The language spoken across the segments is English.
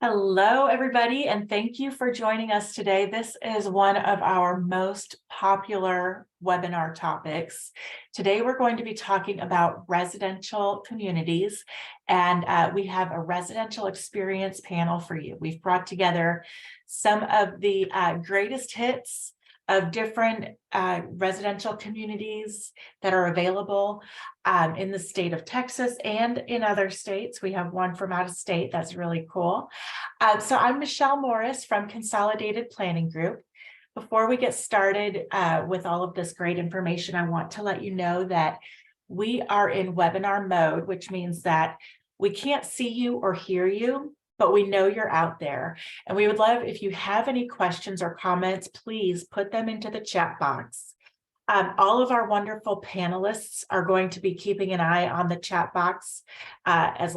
Hello, everybody, and thank you for joining us today. This is one of our most popular webinar topics. Today, we're going to be talking about residential communities, and we have a residential experience panel for you. We've brought together some of the greatest hits of different residential communities that are available in the state of Texas and in other states. We have one from out of state that's really cool. So I'm Michelle Morris from Consolidated Planning Group. Before we get started with all of this great information, I want to let you know that we are in webinar mode, which means that we can't see you or hear you, but we know you're out there. And we would love if you have any questions or comments, please put them into the chat box. All of our wonderful panelists are going to be keeping an eye on the chat box as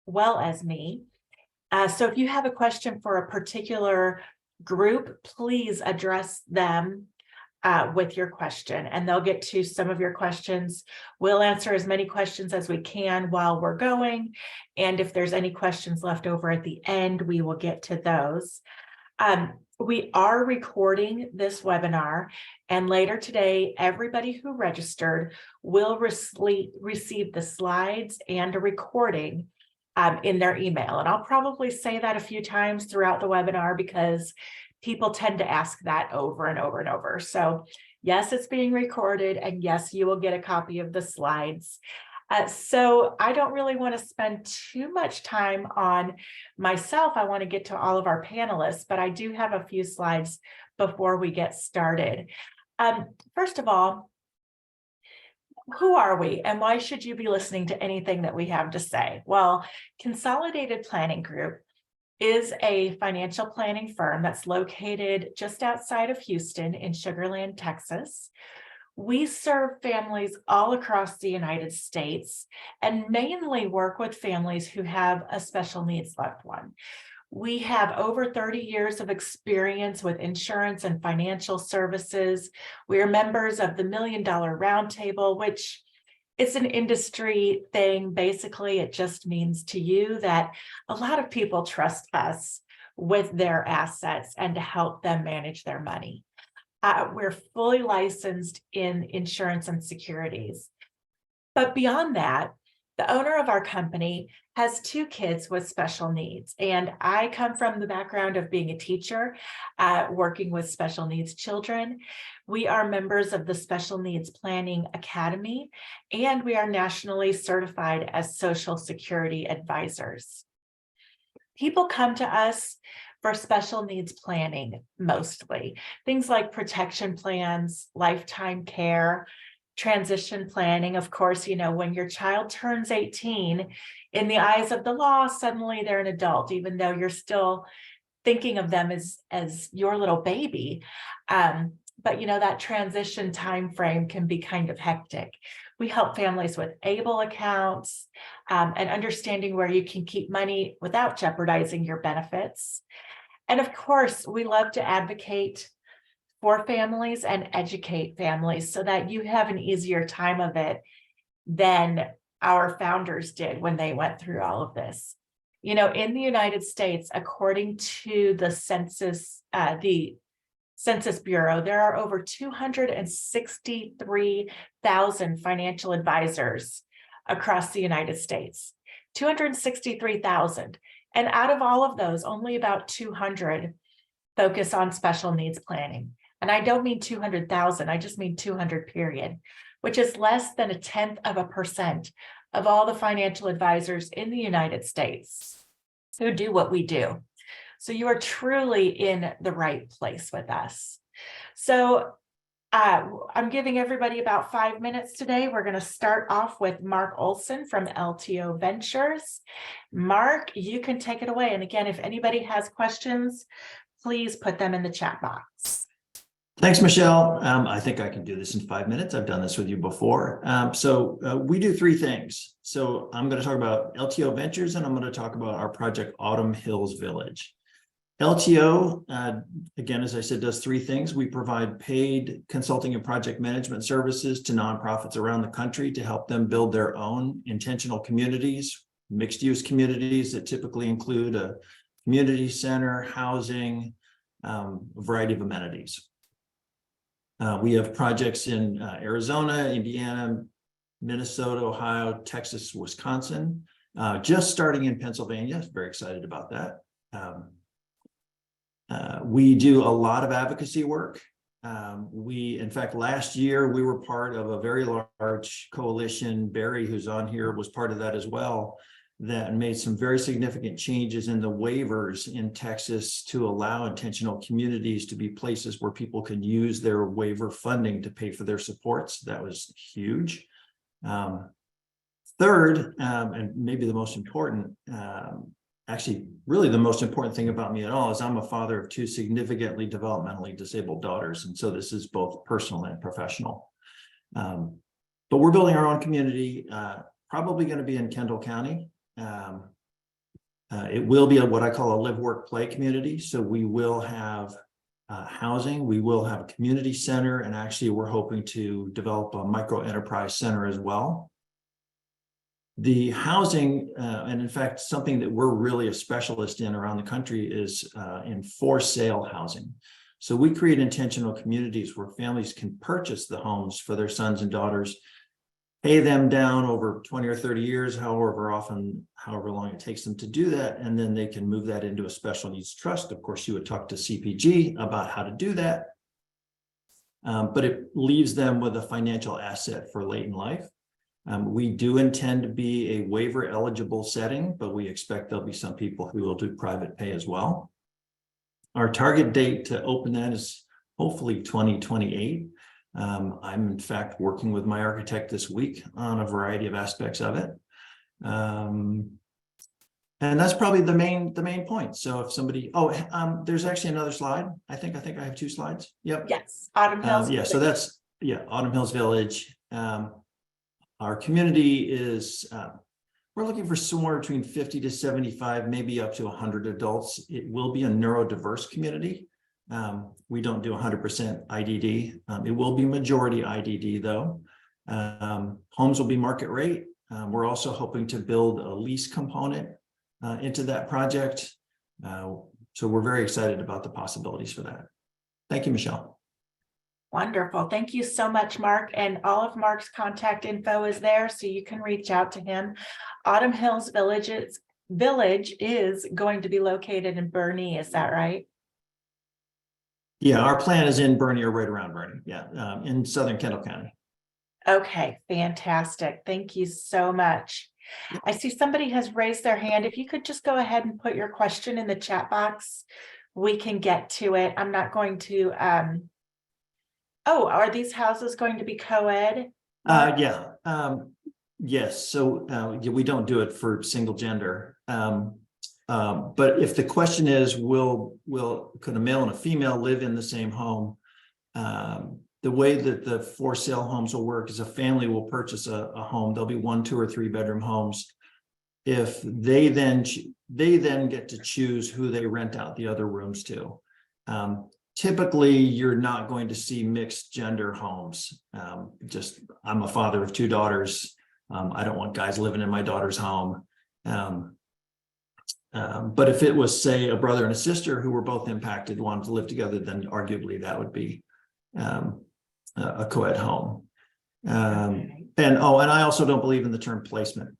well as me. So if you have a question for a particular group, please address them with your question, and they'll get to some of your questions. We'll answer as many questions as we can while we're going, and if there's any questions left over at the end, we will get to those. We are recording this webinar, and later today, everybody who registered will receive the slides and a recording in their email. And I'll probably say that a few times throughout the webinar because people tend to ask that over and over and over. So yes, it's being recorded, and yes, you will get a copy of the slides. So I don't really want to spend too much time on myself. I want to get to all of our panelists, but I do have a few slides before we get started. First of all, who are we and why should you be listening to anything that we have to say? Well, Consolidated Planning Group is a financial planning firm that's located just outside of Houston in Sugar Land, Texas. We serve families all across the United States and mainly work with families who have a special needs loved one. We have over 30 years of experience with insurance and financial services. We are members of the $1 Million Roundtable, which is an industry thing. Basically, it just means to you that a lot of people trust us with their assets and to help them manage their money. We're fully licensed in insurance and securities. But beyond that, the owner of our company has 2 kids with special needs, and I come from the background of being a teacher, working with special needs children. We are members of the Special Needs Planning Academy, and we are nationally certified as Social Security advisors. People come to us for special needs planning, mostly. Things like protection plans, lifetime care, transition planning. Of course, you know, when your child turns 18, in the eyes of the law, suddenly they're an adult, even though you're still thinking of them as your little baby. But you know, that transition time frame can be kind of hectic. We help families with ABLE accounts and understanding where you can keep money without jeopardizing your benefits. And of course, we love to advocate for families and educate families so that you have an easier time of it than our founders did when they went through all of this. You know, in the United States, according to the Census Bureau, there are over 263,000 financial advisors across the United States. 263,000. And out of all of those, only about 200 focus on special needs planning. And I don't mean 200,000, I just mean 200 period, which is less than 0.1% of all the financial advisors in the United States who do what we do. So you are truly in the right place with us. So I'm giving everybody about 5 minutes today. We're going to start off with Mark Olson from LTO Ventures. Mark, you can take it away. And again, if anybody has questions, please put them in the chat box. Thanks, Michelle. I think I can do this in 5 minutes. I've done this with you before. We do 3 things. So I'm going to talk about LTO Ventures, and I'm going to talk about our project Autumn Hills Village. LTO, again, as I said, does 3 things. We provide paid consulting and project management services to nonprofits around the country to help them build their own intentional communities mixed-use communities that typically include a community center, housing, a variety of amenities. We have projects in Arizona, Indiana, Minnesota, Ohio, Texas, Wisconsin, just starting in Pennsylvania. Very excited about that. We do a lot of advocacy work. In fact, last year we were part of a very large coalition. Barry, who's on here, was part of that as well, that made some very significant changes in the waivers in Texas to allow intentional communities to be places where people can use their waiver funding to pay for their supports. That was huge. Third, and maybe the most important, actually really the most important thing about me at all, is I'm a father of two significantly developmentally disabled daughters. And so this is both personal and professional. But we're building our own community, probably going to be in Kendall County. It will be what I call a live, work, play community. So we will have housing, we will have a community center, and actually we're hoping to develop a micro enterprise center as well. The housing, and in fact, something that we're really a specialist in around the country is in for sale housing. So we create intentional communities where families can purchase the homes for their sons and daughters, pay them down over 20 or 30 years, however long it takes them to do that, and then they can move that into a special needs trust. Of course, you would talk to CPG about how to do that, but it leaves them with a financial asset for late in life. We do intend to be a waiver eligible setting, but we expect there'll be some people who will do private pay as well. Our target date to open that is hopefully 2028. I'm in fact working with my architect this week on a variety of aspects of it. And that's probably the main point. So if somebody, there's actually another slide. I think I have two slides. Yep. Yes. Autumn Hills. Yeah. So that's, Autumn Hills Village. Our community is, we're looking for somewhere between 50 to 75, maybe up to 100 adults. It will be a neurodiverse community. We don't do 100% IDD. It will be majority IDD though. Homes will be market rate. We're also hoping to build a lease component into that project. So we're very excited about the possibilities for that. Thank you, Michelle. Wonderful. Thank you so much, Mark. And all of Mark's contact info is there, so you can reach out to him. Autumn Hills Village is going to be located in Bernie. Is that right? Yeah, our plan is in Bernie or right around Bernie. Yeah, in southern Kendall County. Okay, fantastic. Thank you so much. Yep. I see somebody has raised their hand. If you could just go ahead and put your question in the chat box, we can get to it. I'm not going to are these houses going to be co-ed? Yes. So we don't do it for single gender. But if the question is, could a male and a female live in the same home? The way that the for sale homes will work is a family will purchase a home. There'll be 1, 2, or 3 bedroom homes. If they then get to choose who they rent out the other rooms to. Typically, you're not going to see mixed gender homes. I'm a father of 2 daughters. I don't want guys living in my daughter's home. But if it was, say, a brother and a sister who were both impacted, wanted to live together, then arguably that would be a co-ed home. And I also don't believe in the term placement.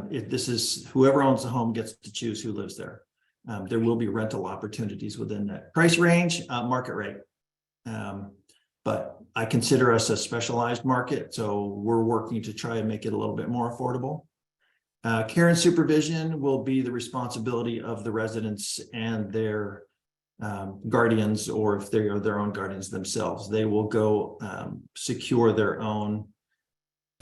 This is whoever owns the home gets to choose who lives there. There will be rental opportunities within that price range, market rate. But I consider us a specialized market, so we're working to try and make it a little bit more affordable. Care and supervision will be the responsibility of the residents and their guardians, or if they are their own guardians themselves. They will go secure their own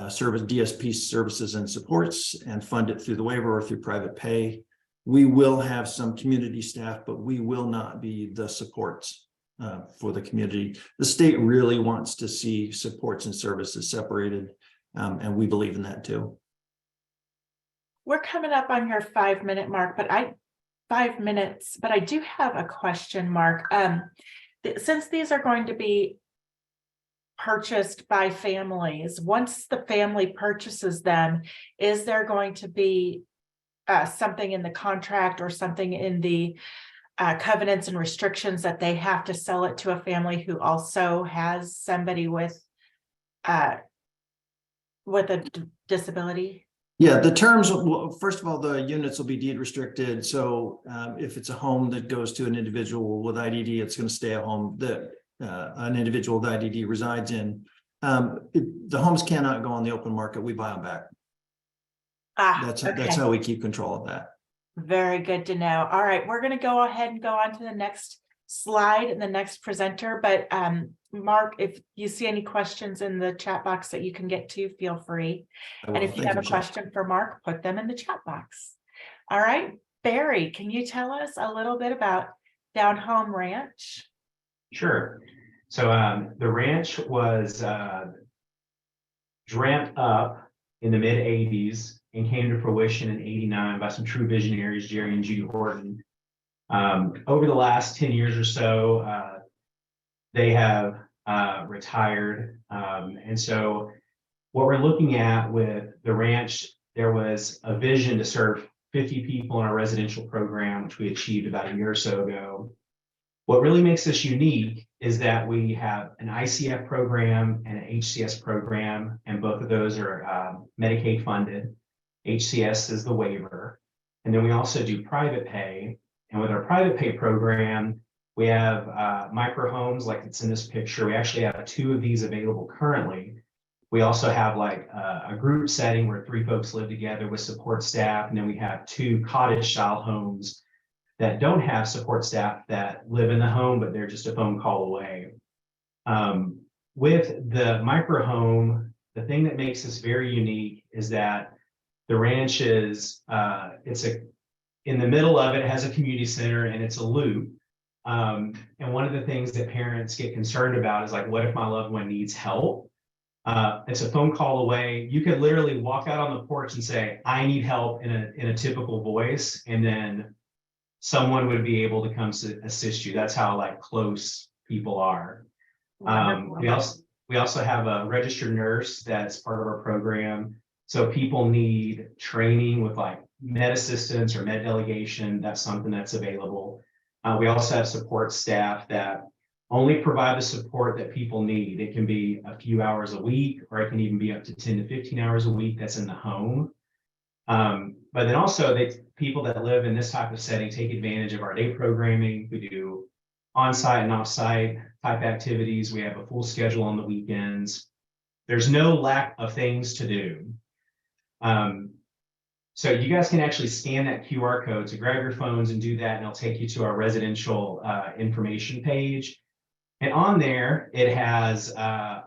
DSP services and supports and fund it through the waiver or through private pay. We will have some community staff, but we will not be the supports for the community. The state really wants to see supports and services separated, and we believe in that too. We're coming up on your 5-minute mark, but I do have a question, Mark. Since these are going to be purchased by families, once the family purchases them, is there going to be something in the contract or something in the covenants and restrictions that they have to sell it to a family who also has somebody with a disability? Yeah, the terms, well, first of all, the units will be deed restricted. So if it's a home that goes to an individual with IDD, it's going to stay a home that an individual with IDD resides in. The homes cannot go on the open market. We buy them back. That's Okay. how we keep control of that. Very good to know. All right, we're going to go ahead and go on to the next slide and the next presenter. But Mark, if you see any questions in the chat box that you can get to, feel free. And if you have a question for Mark, put them in the chat box. All right, Barry, can you tell us a little bit about Down Home Ranch? Sure. So the ranch was dreamt up in the mid 80s and came to fruition in 89 by some true visionaries, Jerry and Judy Horton. Over the last 10 years or so, they have retired. And so what we're looking at with the ranch, there was a vision to serve 50 people in our residential program, which we achieved about a year or so ago. What really makes us unique is that we have an ICF program and an HCS program, and both of those are Medicaid funded. HCS is the waiver. And then we also do private pay. And with our private pay program, we have micro homes like it's in this picture. We actually have 2 of these available currently. We also have like a group setting where 3 folks live together with support staff. And then we have 2 cottage style homes that don't have support staff that live in the home, but they're just a phone call away. With the micro home, the thing that makes us very unique is that the ranch is, in the middle of it has a community center and it's a loop. And one of the things that parents get concerned about is like, what if my loved one needs help? It's a phone call away. You could literally walk out on the porch and say, I need help in a typical voice. And then someone would be able to come assist you. That's how like close people are. We also have a registered nurse that's part of our program. So people need training with like med assistance or med delegation. That's something that's available. We also have support staff that only provide the support that people need. It can be a few hours a week, or it can even be up to 10 to 15 hours a week that's in the home. But then also people that live in this type of setting take advantage of our day programming. We do on-site and off-site type activities. We have a full schedule on the weekends. There's no lack of things to do. So you guys can actually scan that QR code to grab your phones and do that, and it'll take you to our residential information page. And on there, it has a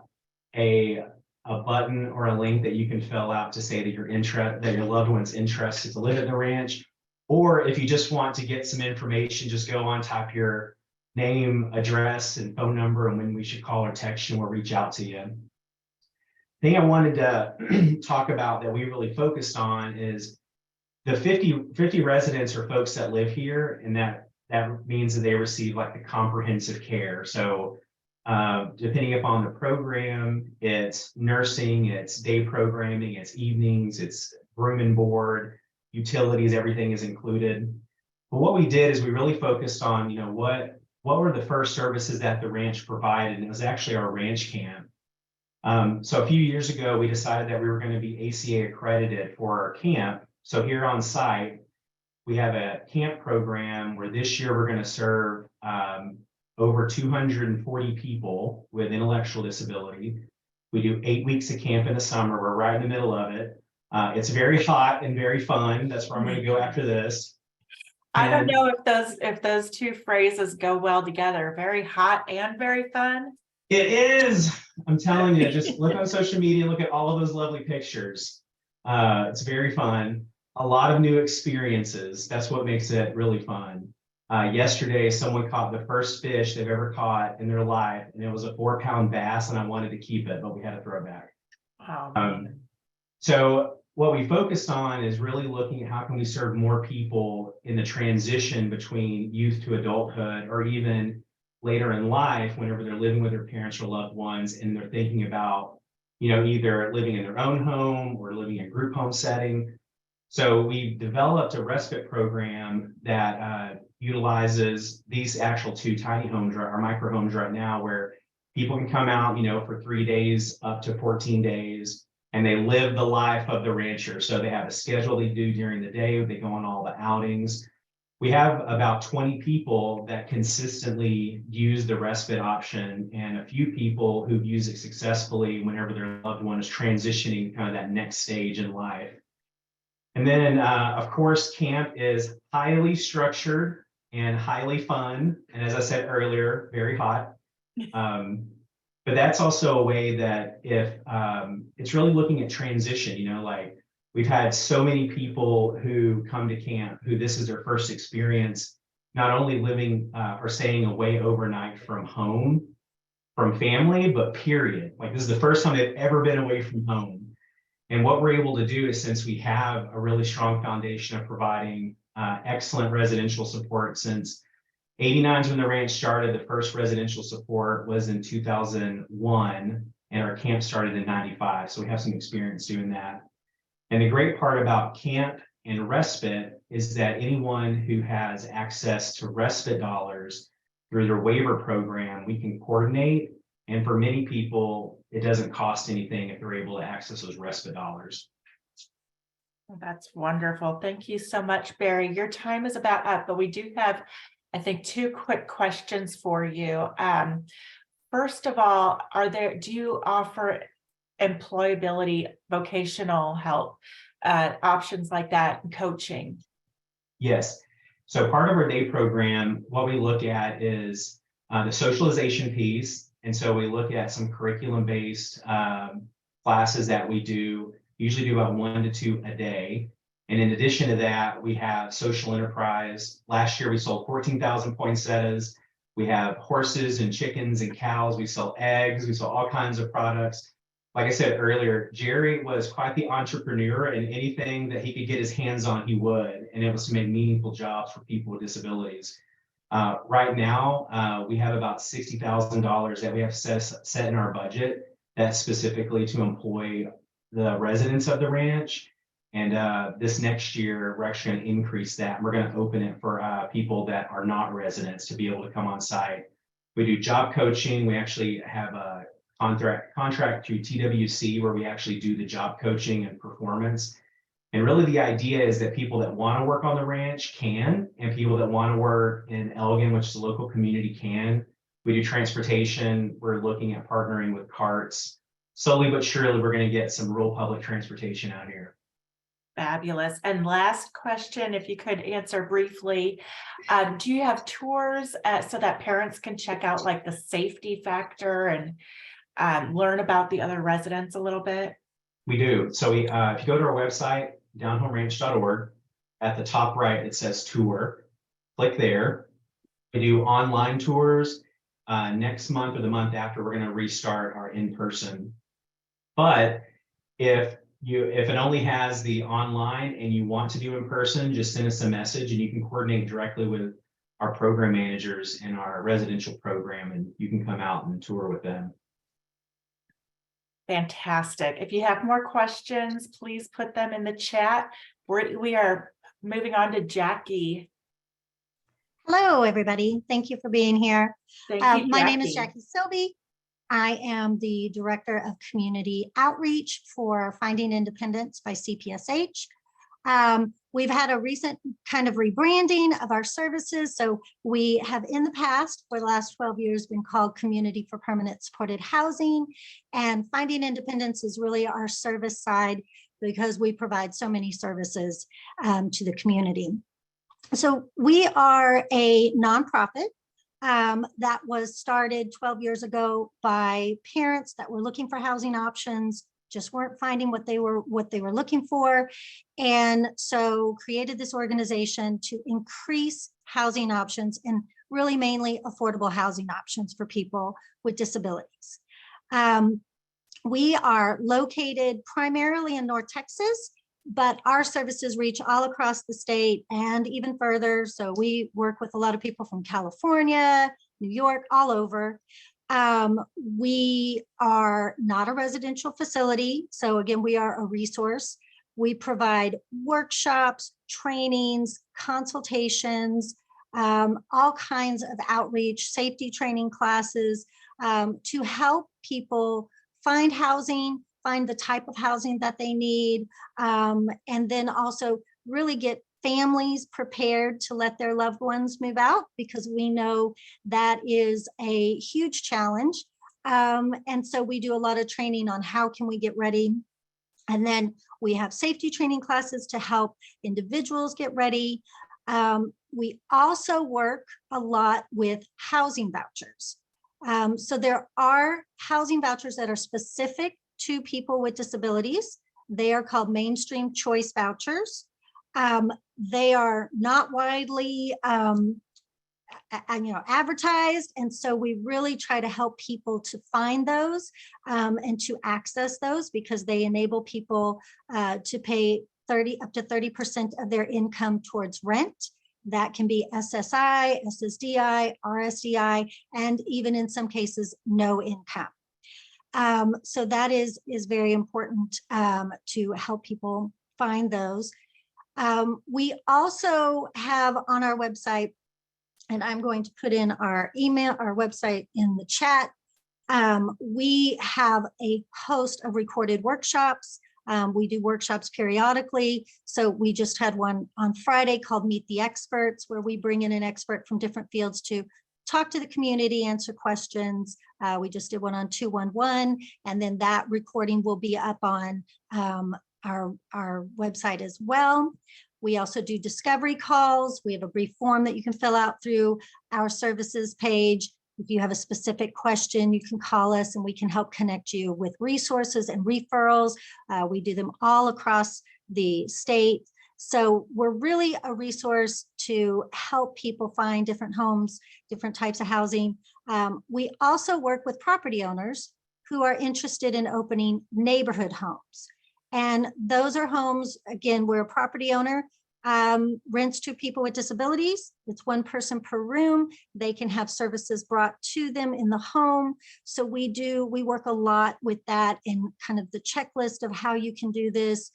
button or a link that you can fill out to say that your loved one's interested to live at the ranch. Or if you just want to get some information, just go on, type your name, address, and phone number, and when we should call or text you, we'll reach out to you. The thing I wanted to talk about that we really focused on is the 50 residents or folks that live here, and that means that they receive like the comprehensive care. So depending upon the program, it's nursing, it's day programming, it's evenings, it's room and board, utilities, everything is included. But what we did is we really focused on, what were the first services that the ranch provided, and it was actually our ranch camp. So a few years ago, we decided that we were going to be ACA accredited for our camp. So here on site, we have a camp program where this year we're going to serve over 240 people with intellectual disability. We do 8 weeks of camp in the summer. We're right in the middle of it. It's very hot and very fun. That's where I'm going to go after this. I don't know if those 2 phrases go well together. Very hot and very fun. It is. I'm telling you, just look on social media, look at all of those lovely pictures. It's very fun. A lot of new experiences. That's what makes it really fun. Yesterday, someone caught the first fish they've ever caught in their life, and it was a 4-pound bass, and I wanted to keep it, but we had to throw it back. So what we focused on is really looking at how can we serve more people in the transition between youth to adulthood, or even later in life, whenever they're living with their parents or loved ones, and they're thinking about, either living in their own home or living in a group home setting. So we developed a respite program that utilizes these actual two tiny homes, our micro homes right now, where people can come out, for 3 days up to 14 days, and they live the life of the rancher. So they have a schedule they do during the day. They go on all the outings. We have about 20 people that consistently use the respite option, and a few people who've used it successfully whenever their loved one is transitioning kind of that next stage in life. And then, of course, camp is highly structured and highly fun. And as I said earlier, very hot. But that's also a way that if it's really looking at transition, like we've had so many people who come to camp who this is their first experience, not only living or staying away overnight from home, from family, but period. Like this is the first time they've ever been away from home. And what we're able to do is, since we have a really strong foundation of providing excellent residential support since 89 is when the ranch started. The first residential support was in 2001, and our camp started in 95. So we have some experience doing that. And the great part about camp and respite is that anyone who has access to respite dollars through their waiver program, we can coordinate. And for many people, it doesn't cost anything if they're able to access those respite dollars. That's wonderful. Thank you so much, Barry. Your time is about up, but we do have, I think, 2 quick questions for you. First of all, do you offer employability, vocational help, options like that, and coaching? Yes. So part of our day program, what we look at is the socialization piece. And so we look at some curriculum-based classes that we usually do about 1 to 2 a day. And in addition to that, we have social enterprise. Last year, we sold 14,000 poinsettias. We have horses and chickens and cows. We sell eggs. We sell all kinds of products. Like I said earlier, Jerry was quite the entrepreneur, and anything that he could get his hands on, he would. And it was to make meaningful jobs for people with disabilities. Right now, we have about $60,000 that we have set in our budget that's specifically to employ the residents of the ranch. And this next year, we're actually going to increase that. We're going to open it for people that are not residents to be able to come on site. We do job coaching. We actually have a contract through TWC where we actually do the job coaching and performance. And really the idea is that people that want to work on the ranch can, and people that want to work in Elgin, which is a local community, can. We do transportation. We're looking at partnering with carts. Slowly but surely, we're going to get some rural public transportation out here. Fabulous. And last question, if you could answer briefly, do you have tours so that parents can check out like the safety factor and learn about the other residents a little bit? We do. So if you go to our website, downhomeranch.org, at the top right, it says tour. Click there. We do online tours. Next month or the month after, we're going to restart our in-person. But if it only has the online and you want to do in person, just send us a message and you can coordinate directly with our program managers in our residential program, and you can come out and tour with them. Fantastic. If you have more questions, please put them in the chat. We are moving on to Jackie. Hello, everybody. Thank you for being here. Thank you, my name is Jackie Silby. I am the Director of Community Outreach for Finding Independence by CPSH. We've had a recent kind of rebranding of our services. So we have in the past, for the last 12 years, been called Community for Permanent Supported Housing. And Finding Independence is really our service side because we provide so many services to the community. So we are a nonprofit that was started 12 years ago by parents that were looking for housing options, just weren't finding what they were looking for. And so created this organization to increase housing options, and really mainly affordable housing options for people with disabilities. We are located primarily in North Texas, but our services reach all across the state and even further. So we work with a lot of people from California, New York, all over. We are not a residential facility. So again, we are a resource. We provide workshops, trainings, consultations, all kinds of outreach, safety training classes, to help people find housing, find the type of housing that they need, and then also really get families prepared to let their loved ones move out, because we know that is a huge challenge. And so we do a lot of training on how can we get ready. And then we have safety training classes to help individuals get ready. We also work a lot with housing vouchers. So there are housing vouchers that are specific to people with disabilities. They are called mainstream choice vouchers. They are not widely advertised, and so we really try to help people to find those and to access those, because they enable people to pay up to 30% of their income towards rent. That can be SSI, SSDI, RSDI, and even in some cases, no income. So that is very important to help people find those. We also have on our website, and I'm going to put in our website in the chat. We have a host of recorded workshops. We do workshops periodically. So we just had one on Friday called Meet the Experts, where we bring in an expert from different fields to talk to the community, answer questions. We just did one on 211, and then that recording will be up on our website as well. We also do discovery calls. We have a brief form that you can fill out through our services page. If you have a specific question, you can call us and we can help connect you with resources and referrals. We do them all across the state. So we're really a resource to help people find different homes, different types of housing. We also work with property owners who are interested in opening neighborhood homes. And those are homes, again, where a property owner rents to people with disabilities. It's one person per room. They can have services brought to them in the home. So we work a lot with that in kind of the checklist of how you can do this.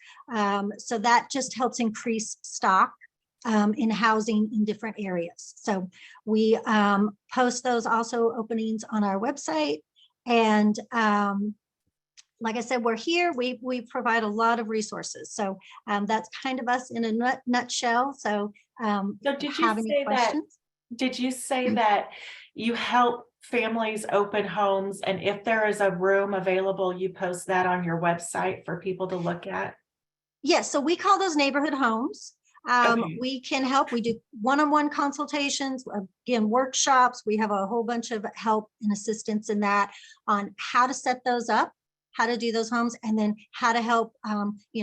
So that just helps increase stock in housing in different areas. So we post those also openings on our website. And like I said, we're here. We provide a lot of resources. So that's kind of us in a nutshell. So did you say that you help families open homes, and if there is a room available, you post that on your website for people to look at? Yes. So we call those neighborhood homes. Okay. We can help. We do one-on-one consultations, again, workshops. We have a whole bunch of help and assistance in that on how to set those up, how to do those homes, and then how to help,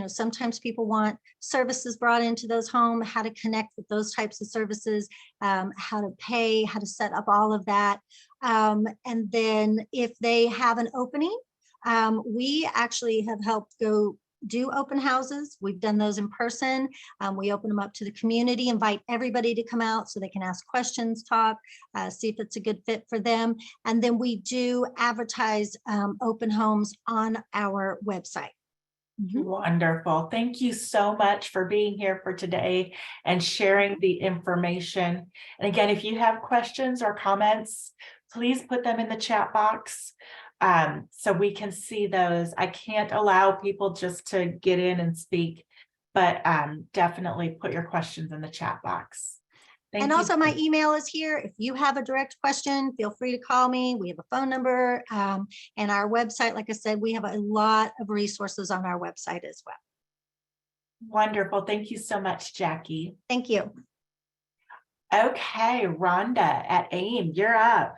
sometimes people want services brought into those homes, how to connect with those types of services, how to pay, how to set up all of that. And then if they have an opening, we actually have helped go do open houses. We've done those in person. We open them up to the community, invite everybody to come out so they can ask questions, talk, see if it's a good fit for them. And then we do advertise open homes on our website. Wonderful. Thank you so much for being here for today and sharing the information. And again, if you have questions or comments, please put them in the chat box. So we can see those. I can't allow people just to get in and speak, but definitely put your questions in the chat box. Thank you. Also my email is here. If you have a direct question, feel free to call me. We have a phone number and our website. Like I said, we have a lot of resources on our website as well. Wonderful. Thank you so much, Jackie. Thank you. Okay, Rhonda at AIM, you're up.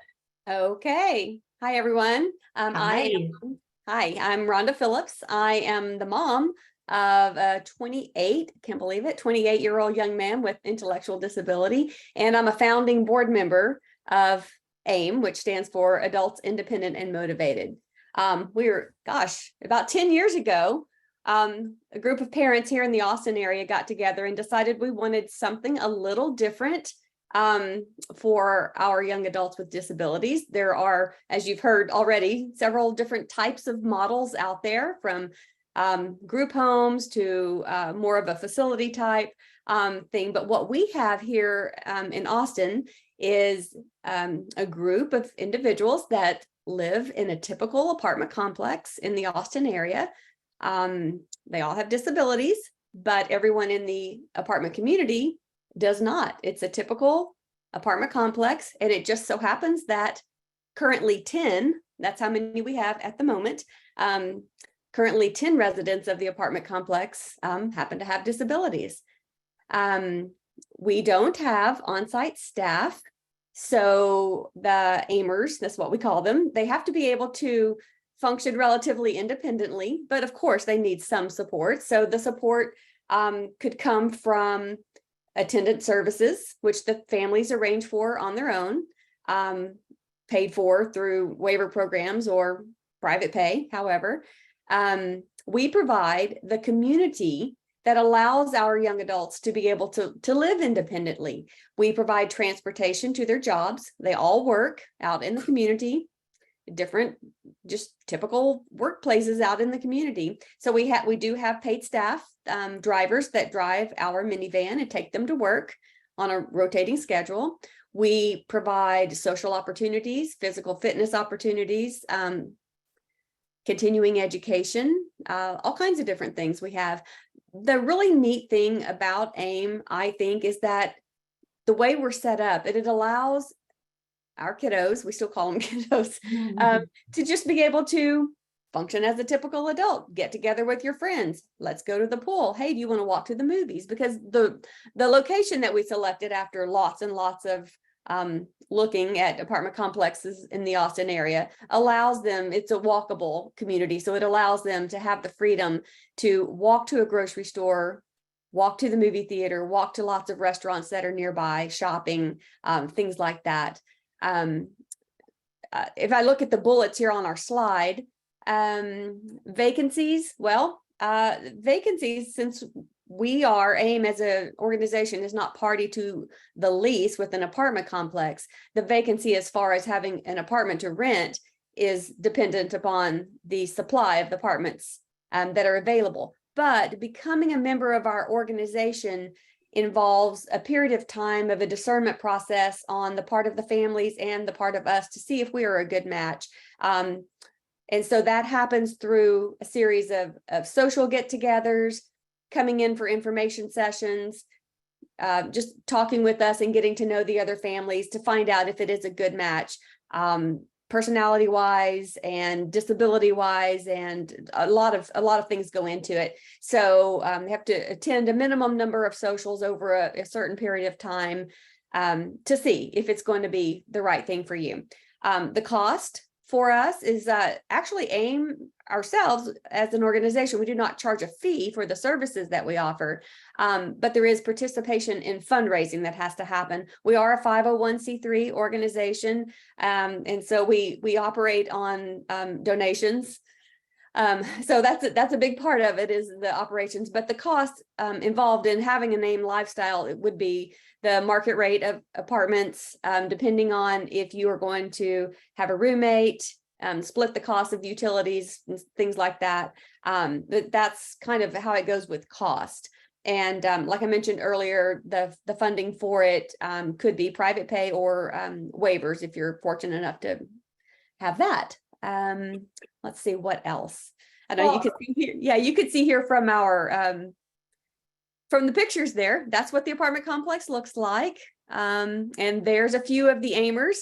Okay. Hi, everyone. Hi. I'm Rhonda Phillips. I am the mom of a 28-year-old young man with intellectual disability. And I'm a founding board member of AIM, which stands for Adults Independent and Motivated. About 10 years ago, a group of parents here in the Austin area got together and decided we wanted something a little different for our young adults with disabilities. There are, as you've heard already, several different types of models out there, from group homes to more of a facility type thing. But what we have here in Austin is a group of individuals that live in a typical apartment complex in the Austin area. They all have disabilities, but everyone in the apartment community does not. It's a typical apartment complex, and it just so happens that currently 10, that's how many we have at the moment. Currently 10 residents of the apartment complex happen to have disabilities. We don't have on-site staff. So the AIMers, that's what we call them, they have to be able to function relatively independently, but of course they need some support. So the support could come from attendant services, which the families arrange for on their own, paid for through waiver programs or private pay, however. We provide the community that allows our young adults to be able to live independently. We provide transportation to their jobs. They all work out in the community, different, just typical workplaces out in the community. So we do have paid staff, drivers that drive our minivan and take them to work on a rotating schedule. We provide social opportunities, physical fitness opportunities, continuing education, all kinds of different things we have. The really neat thing about AIM, I think, is that the way we're set up, it allows our kiddos, we still call them kiddos, to just be able to function as a typical adult, get together with your friends. Let's go to the pool. Hey, do you want to walk to the movies? Because the location that we selected after lots and lots of looking at apartment complexes in the Austin area allows them, it's a walkable community. So it allows them to have the freedom to walk to a grocery store, walk to the movie theater, walk to lots of restaurants that are nearby, shopping, things like that. If I look at the bullets here on our slide, vacancies, vacancies, since we are, AIM as an organization is not party to the lease with an apartment complex. The vacancy as far as having an apartment to rent is dependent upon the supply of the apartments that are available. But becoming a member of our organization involves a period of time of a discernment process on the part of the families and the part of us to see if we are a good match. And so that happens through a series of social get-togethers, coming in for information sessions, just talking with us and getting to know the other families to find out if it is a good match, personality wise and disability wise, and a lot of things go into it. So you have to attend a minimum number of socials over a certain period of time to see if it's going to be the right thing for you. The cost for us is actually AIM ourselves as an organization. We do not charge a fee for the services that we offer, but there is participation in fundraising that has to happen. We are a 501c3 organization, and so we operate on donations. So that's a big part of it, is the operations, but the cost involved in having an AIM lifestyle, it would be the market rate of apartments, depending on if you are going to have a roommate, split the cost of utilities and things like that. That's kind of how it goes with cost. And like I mentioned earlier, the funding for it could be private pay or waivers if you're fortunate enough to have that. Let's see what else. I know you could see here. Yeah, you could see here from our from the pictures there. That's what the apartment complex looks like. And there's a few of the AIMers.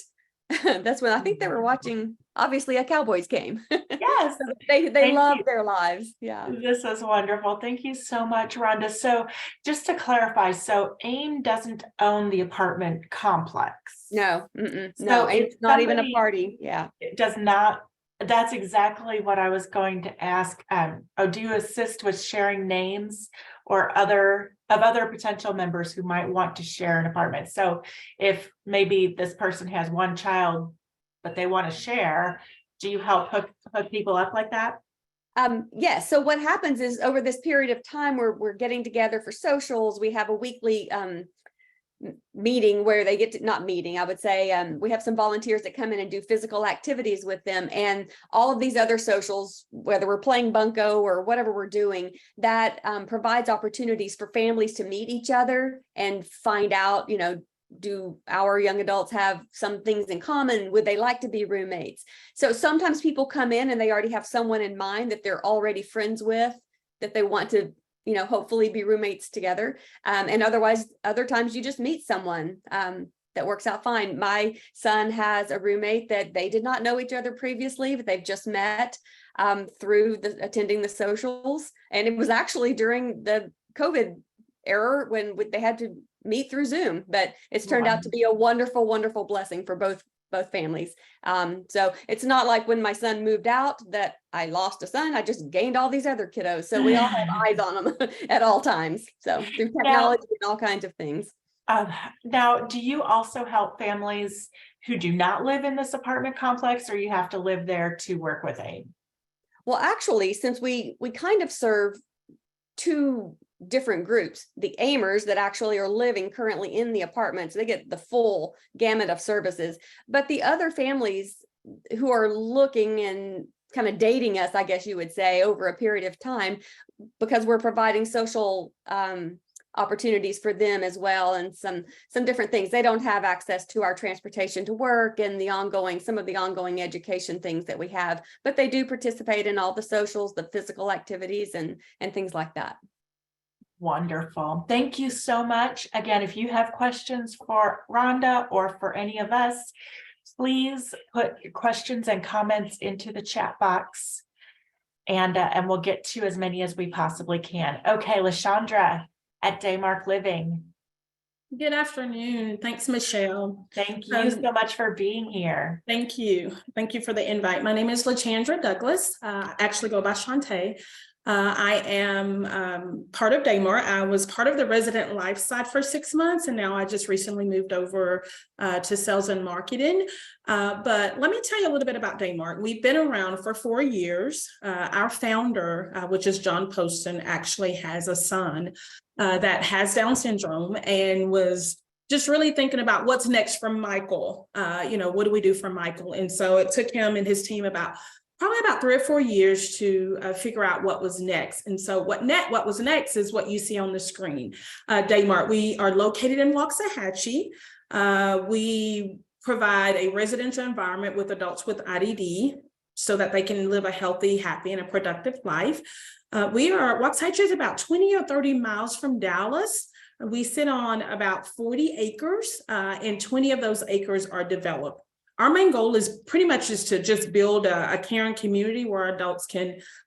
That's when I think they were watching, obviously, a Cowboys game. Yes. So they love their lives. Yeah. This is wonderful. Thank you so much, Rhonda. So just to clarify, so AIM doesn't own the apartment complex. No, So no, if it's not even a somebody- party. Yeah. It does not. That's exactly what I was going to ask. Do you assist with sharing names or other potential members who might want to share an apartment? So if maybe this person has one child, but they want to share, do you help hook people up like that? Yes. So what happens is over this period of time, we're getting together for socials. We have a weekly meeting where they get to, not meeting, I would say, we have some volunteers that come in and do physical activities with them, and all of these other socials, whether we're playing bunco or whatever we're doing, that provides opportunities for families to meet each other and find out, you know, do our young adults have some things in common? Would they like to be roommates? So sometimes people come in and they already have someone in mind that they're already friends with, that they want to, you know, hopefully be roommates together. And otherwise, other times you just meet someone that works out fine. My son has a roommate that they did not know each other previously, but they've just met through attending the socials. And it was actually during the COVID era when they had to meet through Zoom, but it's turned out to be a wonderful, wonderful blessing for both families. So it's not like when my son moved out that I lost a son, I just gained all these other kiddos. So we all have eyes on them at all times. So through technology and all kinds of things. Now, do you also help families who do not live in this apartment complex, or you have to live there to work with AIM? Well, actually, since we kind of serve two different groups, the Aimers that actually are living currently in the apartments, they get the full gamut of services, but the other families who are looking and kind of dating us, I guess you would say, over a period of time, because we're providing social opportunities for them as well, and some different things. They don't have access to our transportation to work and some of the ongoing education things that we have, but they do participate in all the socials, the physical activities, and things like that. Wonderful. Thank you so much. Again, if you have questions for Rhonda or for any of us, please put your questions and comments into the chat box, and we'll get to as many as we possibly can. Okay, LaShondra at Daymark Living. Good afternoon. Thanks, Michelle. Thank you so much for being here. Thank you. Thank you for the invite. My name is LaChandra Douglas. I actually go by Shantae. I am part of Daymark. I was part of the resident life side for 6 months, and now I just recently moved over to sales and marketing. But let me tell you a little bit about Daymark. We've been around for 4 years. Our founder, which is John Poston, actually has a son that has Down syndrome, and was just really thinking about what's next for Michael. What do we do for Michael? And so it took him and his team probably about 3 or 4 years to figure out what was next. And so what was next is what you see on the screen. Daymark, we are located in Waxahachie. We provide a residential environment with adults with IDD so that they can live a healthy, happy, and a productive life. Waxahachie is about 20 or 30 miles from Dallas. We sit on about 40 acres, and 20 of those acres are developed. Our main goal is pretty much to build a caring community where adults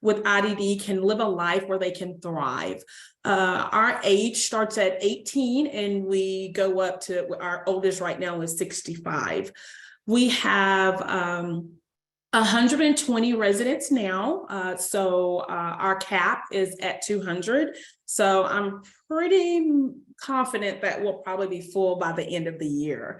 with IDD can live a life where they can thrive. Our age starts at 18, and we go up to, our oldest right now is 65. We have 120 residents now, so our cap is at 200. So I'm pretty confident that we'll probably be full by the end of the year.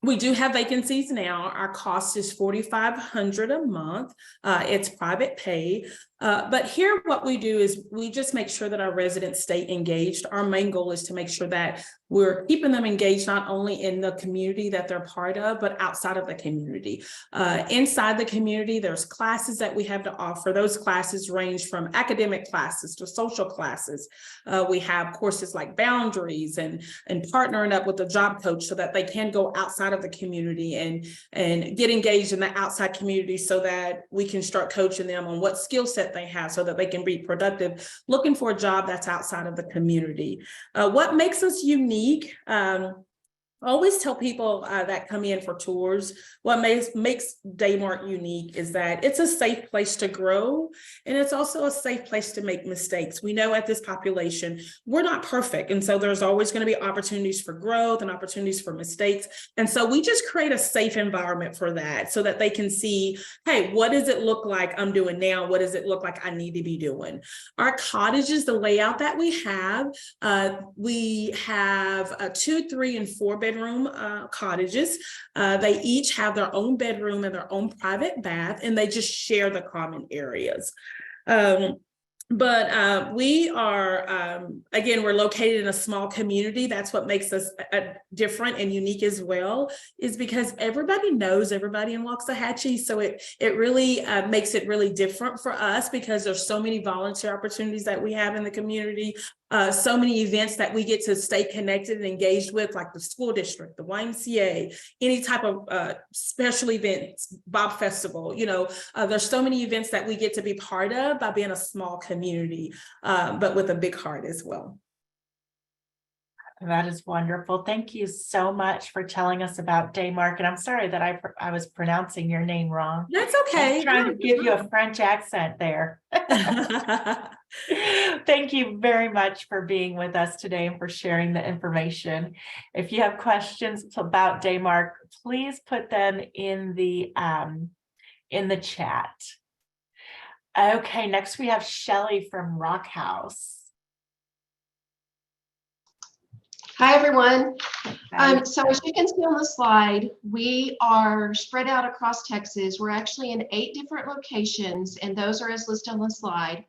We do have vacancies now. Our cost is $4,500 a month. It's private pay. But here what we do is we just make sure that our residents stay engaged. Our main goal is to make sure that we're keeping them engaged, not only in the community that they're part of, but outside of the community. Inside the community, there's classes that we have to offer. Those classes range from academic classes to social classes. We have courses like boundaries and partnering up with a job coach so that they can go outside of the community and get engaged in the outside community, so that we can start coaching them on what skill set they have so that they can be productive, looking for a job that's outside of the community. What makes us unique? I always tell people that come in for tours, what makes Daymark unique is that it's a safe place to grow, and it's also a safe place to make mistakes. We know at this population, we're not perfect. And so there's always going to be opportunities for growth and opportunities for mistakes. And so we just create a safe environment for that, so that they can see, hey, what does it look like I'm doing now? What does it look like I need to be doing? Our cottages, the layout that we have a 2, 3, and 4 bedroom cottages. They each have their own bedroom and their own private bath, and they just share the common areas. But we are, again, we're located in a small community. That's what makes us different and unique as well, is because everybody knows everybody in Waxahachie. So it really makes it really different for us, because there's so many volunteer opportunities that we have in the community. So many events that we get to stay connected and engaged with, like the school district, the YMCA, any type of special events, Bob Festival, there's so many events that we get to be part of by being a small community, but with a big heart as well. That is wonderful. Thank you so much for telling us about Daymark. And I'm sorry that I was pronouncing your name wrong. That's I okay. was trying to give you a French accent there. Thank you very much for being with us today and for sharing the information. If you have questions about Daymark, please put them in the chat. Okay, next we have Shelley from Rock House. Hi, everyone. So as you can see on the slide, we are spread out across Texas. We're actually in 8 different locations, and those are as listed on the slide.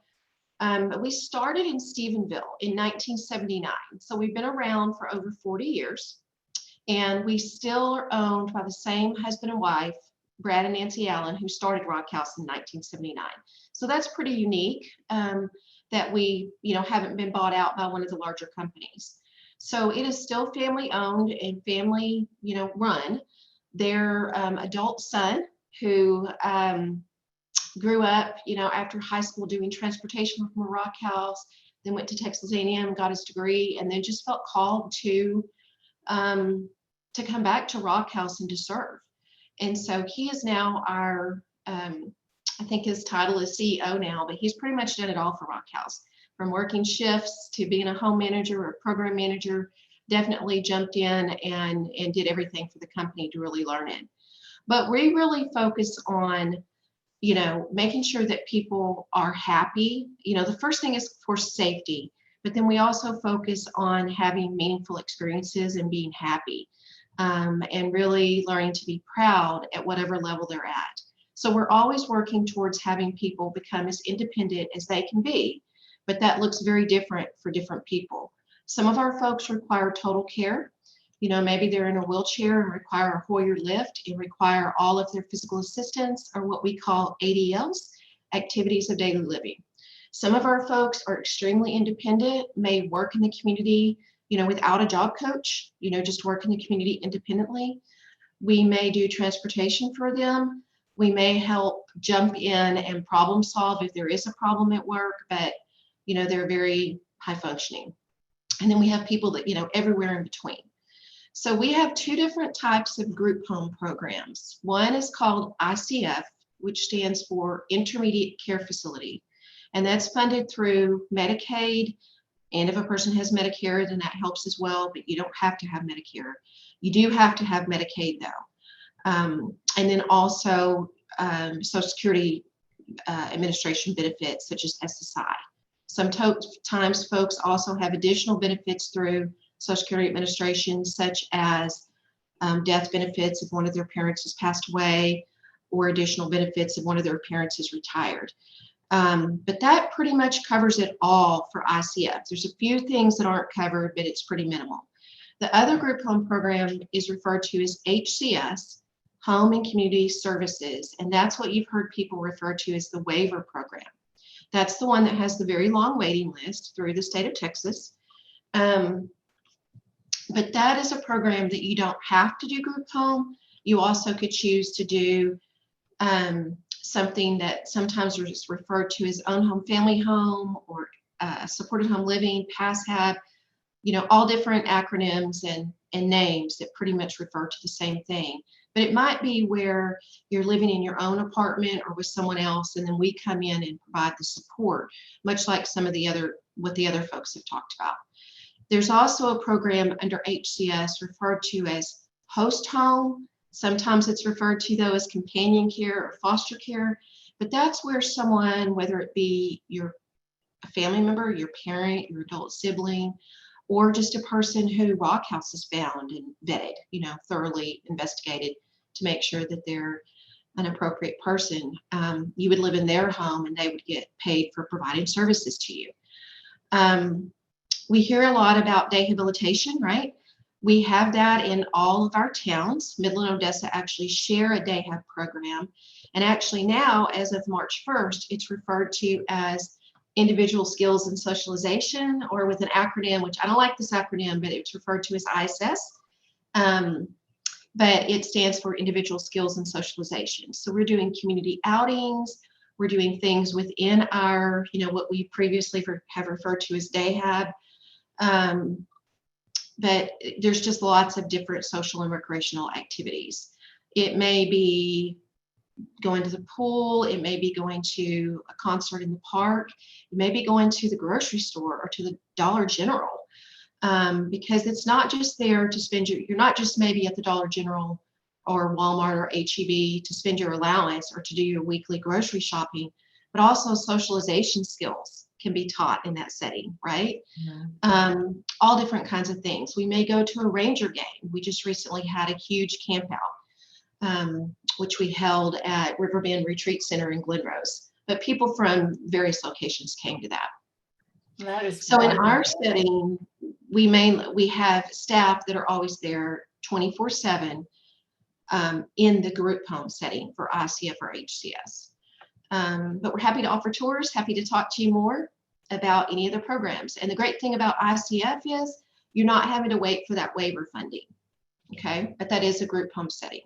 We started in Stephenville in 1979. So we've been around for over 40 years, and we still are owned by the same husband and wife, Brad and Nancy Allen, who started Rock House in 1979. So that's pretty unique, that we, haven't been bought out by one of the larger companies. So it is still family owned and family, run. Their adult son, who grew up, after high school doing transportation from a Rock House, then went to Texas A&M, got his degree, and then just felt called to come back to Rock House and to serve. And so he is now our, I think his title is CEO now, but he's pretty much done it all for Rock House. From working shifts to being a home manager or a program manager, definitely jumped in and did everything for the company to really learn it. But we really focus on, making sure that people are happy. The first thing is, of course, safety, but then we also focus on having meaningful experiences and being happy, and really learning to be proud at whatever level they're at. So we're always working towards having people become as independent as they can be. But that looks very different for different people. Some of our folks require total care. Maybe they're in a wheelchair and require a Hoyer lift and require all of their physical assistance, or what we call ADLs, activities of daily living. Some of our folks are extremely independent, may work in the community, without a job coach, just work in the community independently. We may do transportation for them. We may help jump in and problem solve if there is a problem at work, but they're very high functioning. And then we have people that, everywhere in between. So we have 2 different types of group home programs. One is called ICF, which stands for Intermediate Care Facility. And that's funded through Medicaid. And if a person has Medicare, then that helps as well, but you don't have to have Medicare. You do have to have Medicaid though. And then also Social Security Administration benefits such as SSI. Sometimes folks also have additional benefits through Social Security Administration, such as death benefits if one of their parents has passed away, or additional benefits if one of their parents is retired. But that pretty much covers it all for ICF. There's a few things that aren't covered, but it's pretty minimal. The other group home program is referred to as HCS, Home and Community Services, and that's what you've heard people refer to as the waiver program. That's the one that has the very long waiting list through the state of Texas. But that is a program that you don't have to do group home. You also could choose to do something that sometimes is referred to as own home family home, or supported home living, PASHAB, all different acronyms and names that pretty much refer to the same thing. But it might be where you're living in your own apartment or with someone else, and then we come in and provide the support, much like some of what the other folks have talked about. There's also a program under HCS referred to as host home. Sometimes it's referred to though as companion care or foster care, but that's where someone, whether it be a family member, your parent, your adult sibling, or just a person who Rock House has found and vetted, thoroughly investigated to make sure that they're an appropriate person, you would live in their home and they would get paid for providing services to you. We hear a lot about day habilitation, right? We have that in all of our towns. Midland, Odessa actually share a day hab program. And actually now, as of March 1st, it's referred to as individual skills and socialization, or with an acronym, which I don't like this acronym, but it's referred to as ISS. But it stands for individual skills and socialization. So we're doing community outings. We're doing things within our, what we previously have referred to as day hab. But there's just lots of different social and recreational activities. It may be going to the pool, it may be going to a concert in the park, it may be going to the grocery store or to the Dollar General, because it's not just there to spend you're not just maybe at the Dollar General or Walmart or HEB to spend your allowance or to do your weekly grocery shopping, but also socialization skills can be taught in that setting, right? Mm-hmm. All different kinds of things. We may go to a Ranger game. We just recently had a huge camp out, which we held at Riverbend Retreat Center in Glen Rose. But people from various locations came to that. That is so wonderful. In our setting, we have staff that are always there 24/7 in the group home setting for ICF or HCS. But we're happy to offer tours, happy to talk to you more about any of the programs. And the great thing about ICF is you're not having to wait for that waiver funding. Okay, but that is a group home setting.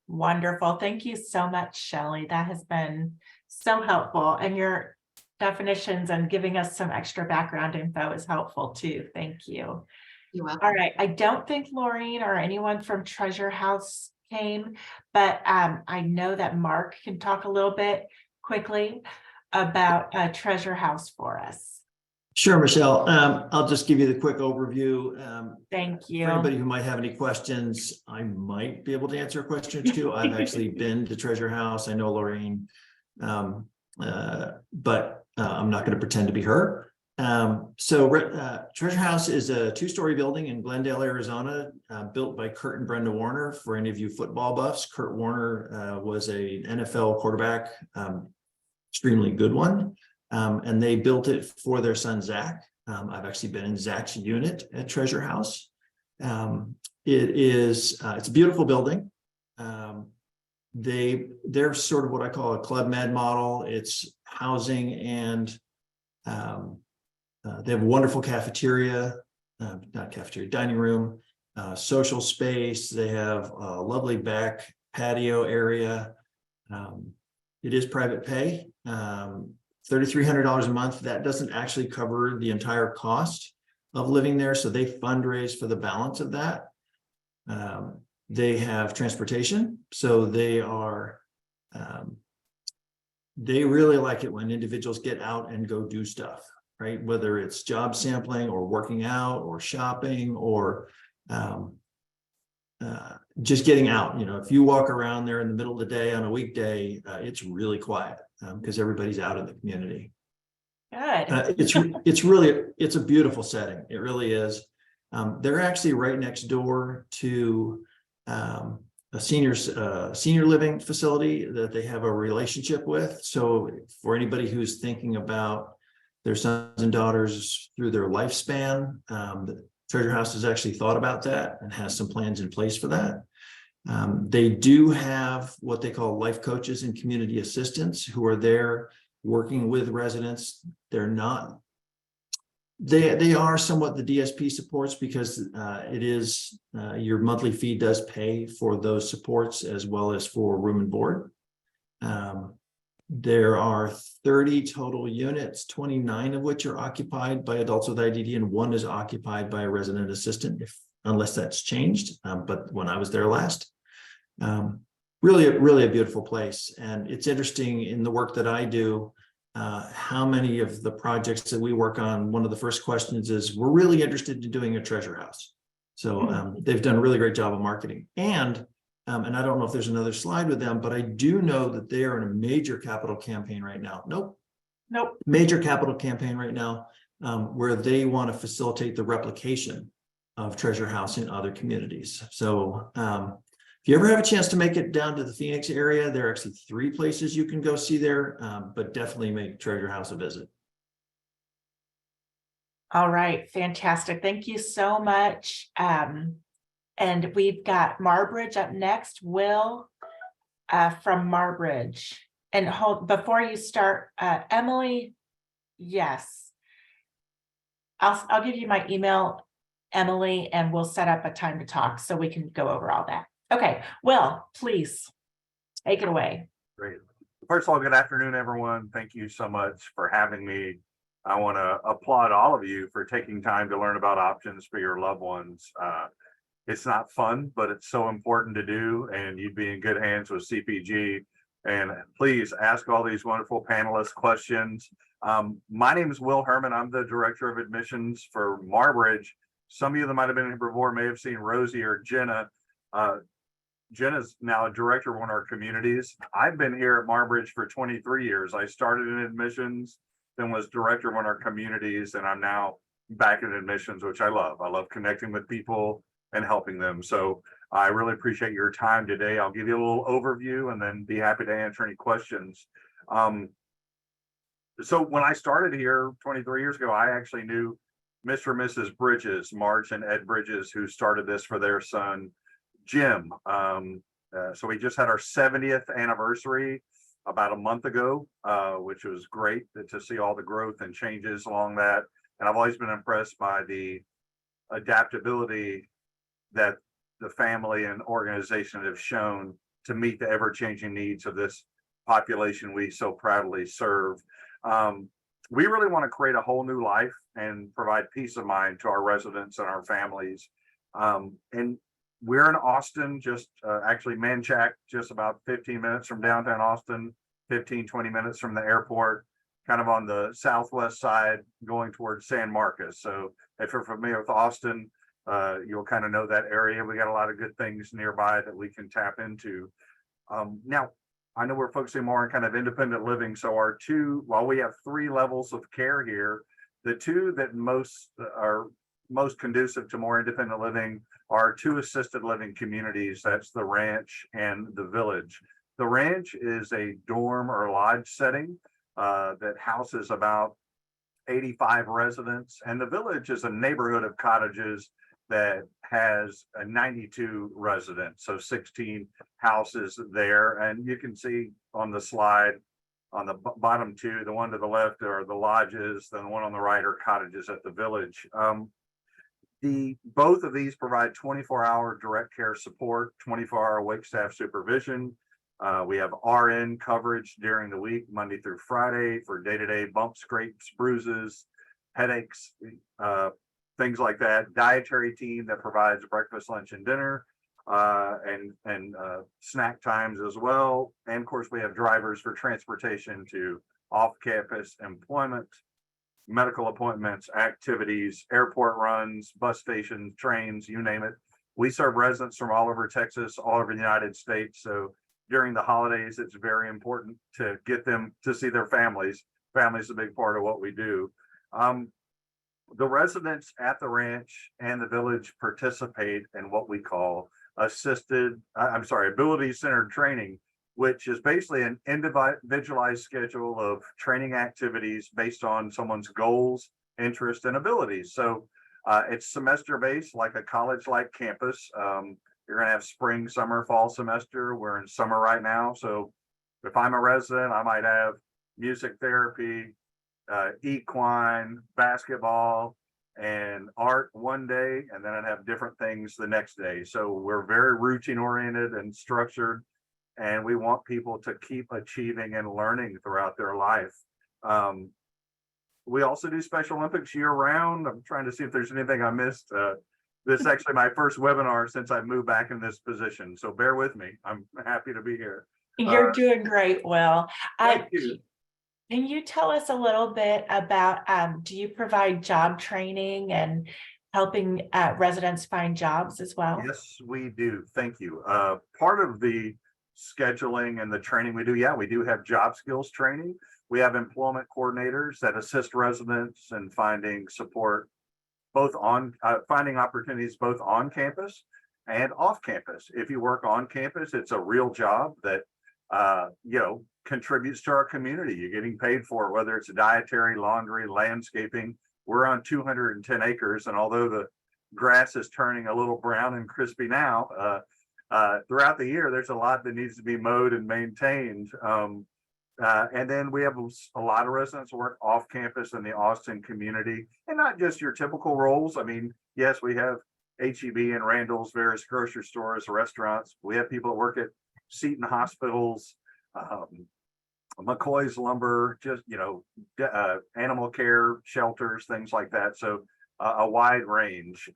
Wonderful. Thank you so much, Shelley. That has been so helpful. And your definitions and giving us some extra background info is helpful too. Thank you. You're welcome. All right. I don't think Laureen or anyone from Treasure House came, but I know that Mark can talk a little bit quickly about Treasure House for us. Sure, Michelle. I'll just give you the quick overview. Thank you. For anybody who might have any questions, I might be able to answer a question or two. I've actually been to Treasure House. I know Laureen, but I'm not going to pretend to be her. Treasure House is a 2-story building in Glendale, Arizona, built by Kurt and Brenda Warner. For any of you football buffs, Kurt Warner was an NFL quarterback, extremely good one. And they built it for their son, Zach. I've actually been in Zach's unit at Treasure House. It's a beautiful building. They're sort of what I call a Club Med model. It's housing and they have a wonderful cafeteria, dining room, social space. They have a lovely back patio area. It is private pay. $3,300 a month. That doesn't actually cover the entire cost of living there. So they fundraise for the balance of that. They have transportation. So they really like it when individuals get out and go do stuff, right? Whether it's job sampling or working out or shopping or just getting out. If you walk around there in the middle of the day on a weekday, it's really quiet because everybody's out in the community. Good. It's a beautiful setting. It really is. They're actually right next door to a senior living facility that they have a relationship with. So for anybody who's thinking about their sons and daughters through their lifespan, the Treasure House has actually thought about that and has some plans in place for that. They do have what they call life coaches and community assistants who are there working with residents. They are somewhat the DSP supports because it is your monthly fee does pay for those supports as well as for room and board. There are 30 total units, 29 of which are occupied by adults with IDD and 1 is occupied by a resident assistant, unless that's changed. But when I was there last, really a beautiful place. And it's interesting in the work that I do, how many of the projects that we work on, one of the first questions is, we're really interested in doing a Treasure House. So they've done a really great job of marketing. And I don't know if there's another slide with them, but I do know that they are in a major capital campaign right now. Nope. Major capital campaign right now, where they want to facilitate the replication of Treasure House in other communities. So If you ever have a chance to make it down to the Phoenix area, there are actually 3 places you can go see there, but definitely make Treasure House a visit. All right, fantastic. Thank you so much. And we've got MARBRIDGE up next, Will from MARBRIDGE. And hold, before you start, Emily, yes. I'll give you my email, Emily, and we'll set up a time to talk so we can go over all that. Okay, Will, please take it away. Great. First of all, good afternoon, everyone. Thank you so much for having me. I want to applaud all of you for taking time to learn about options for your loved ones. It's not fun, but it's so important to do, and you'd be in good hands with CPG. And please ask all these wonderful panelists questions. My name is Will Herman. I'm the Director of Admissions for MARBRIDGE. Some of you that might have been here before may have seen Rosie or Jenna. Jenna's now a director of one of our communities. I've been here at MARBRIDGE for 23 years. I started in admissions, then was director of one of our communities, and I'm now back in admissions, which I love. I love connecting with people and helping them. So I really appreciate your time today. I'll give you a little overview and then be happy to answer any questions. So when I started here 23 years ago, I actually knew Mr. and Mrs. Bridges, Marge and Ed Bridges, who started this for their son, Jim. So we just had our 70th anniversary about a month ago, which was great to see all the growth and changes along that. And I've always been impressed by the adaptability that the family and organization have shown to meet the ever-changing needs of this population we so proudly serve. We really want to create a whole new life and provide peace of mind to our residents and our families. And we're in Austin, just actually Manchac, just about 15 minutes from downtown Austin, 15-20 minutes from the airport, kind of on the southwest side going towards San Marcos. So if you're familiar with Austin, you'll kind of know that area. We got a lot of good things nearby that we can tap into. Now, I know we're focusing more on kind of independent living. So while we have 3 levels of care here, the 2 that are most conducive to more independent living are 2 assisted living communities. That's the Ranch and the Village. The Ranch is a dorm or lodge setting that houses about 85 residents, and the Village is a neighborhood of cottages that has 92 residents, so 16 houses there. And you can see on the slide on the bottom 2, the one to the left are the lodges, then the one on the right are cottages at the Village. Both of these provide 24-hour direct care support, 24-hour wake staff supervision. We have RN coverage during the week, Monday through Friday, for day-to-day bumps, scrapes, bruises, headaches, things like that. Dietary team that provides breakfast, lunch, and dinner, and snack times as well. And of course, we have drivers for transportation to off-campus employment, medical appointments, activities, airport runs, bus stations, trains, you name it. We serve residents from all over Texas, all over the United States. So during the holidays, it's very important to get them to see their families. Family's a big part of what we do. The residents at the Ranch and the Village participate in what we call ability-centered training, which is basically an individualized schedule of training activities based on someone's goals, interests, and abilities. So it's semester-based, like a college-like campus. You're going to have spring, summer, fall semester. We're in summer right now. So if I'm a resident, I might have music therapy, equine, basketball, and art one day, and then I'd have different things the next day. So we're very routine oriented and structured, and we want people to keep achieving and learning throughout their life. We also do Special Olympics year round. I'm trying to see if there's anything I missed. This is actually my first webinar since I moved back in this position, so bear with me. I'm happy to be here. You're doing great, Will. Thank you. Can you tell us a little bit about, do you provide job training and helping residents find jobs as well? Yes, we do. Thank you. Part of the scheduling and the training we do have job skills training. We have employment coordinators that assist residents in finding support, both on finding opportunities both on campus and off campus. If you work on campus, it's a real job that, contributes to our community. You're getting paid for it, whether it's dietary, laundry, landscaping. We're on 210 acres, and although the grass is turning a little brown and crispy now, throughout the year, there's a lot that needs to be mowed and maintained. And then we have a lot of residents who work off campus in the Austin community, and not just your typical roles. I mean, yes, we have HEB and Randall's, various grocery stores, restaurants. We have people that work at Seton hospitals, McCoy's lumber, just, animal care shelters, things like that. So a wide range.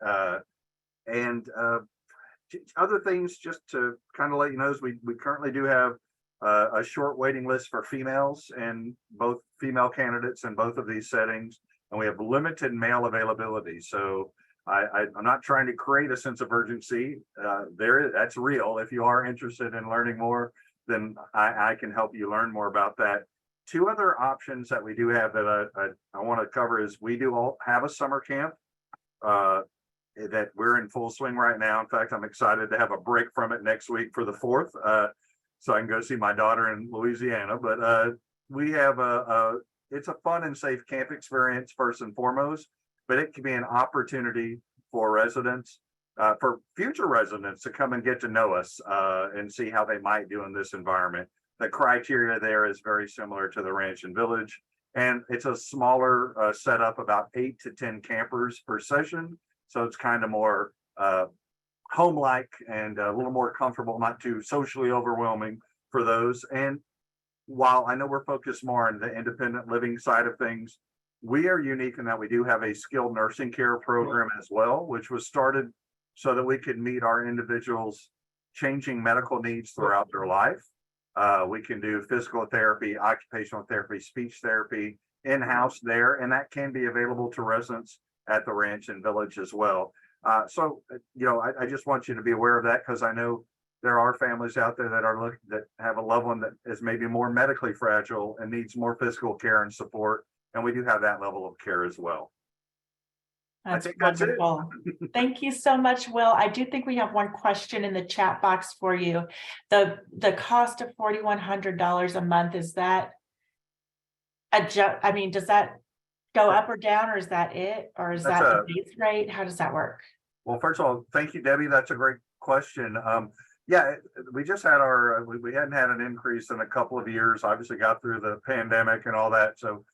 And other things, just to kind of let you know, is we currently do have a short waiting list for females, and both female candidates in both of these settings, and we have limited male availability. So I'm not trying to create a sense of urgency. That's real. If you are interested in learning more, then I can help you learn more about that. Two other options that we do have that I want to cover is we do have a summer camp that we're in full swing right now. In fact, I'm excited to have a break from it next week for the 4th. So I can go see my daughter in Louisiana. But we have it's a fun and safe camp experience first and foremost, but it can be an opportunity for residents, for future residents, to come and get to know us and see how they might do in this environment. The criteria there is very similar to the ranch and village, and it's a smaller setup, about 8 to 10 campers per session. So it's kind of more home-like and a little more comfortable, not too socially overwhelming for those. And while I know we're focused more on the independent living side of things, we are unique in that we do have a skilled nursing care program as well, which was started so that we could meet our individuals' changing medical needs throughout their life. We can do physical therapy, occupational therapy, speech therapy in-house there, and that can be available to residents at the ranch and village as well. So, I just want you to be aware of that, because I know there are families out there that have a loved one that is maybe more medically fragile and needs more physical care and support. And we do have that level of care as well. That's I think that's it. wonderful. Thank you so much, Will. I do think we have one question in the chat box for you. The cost of $4,100 a month, is that does that go up or down, or is that it? Or is that the base rate? How does that work? Well, first of all, thank you, Debbie. That's a great question. We just had we hadn't had an increase in a couple of years, obviously got through the pandemic and all that. So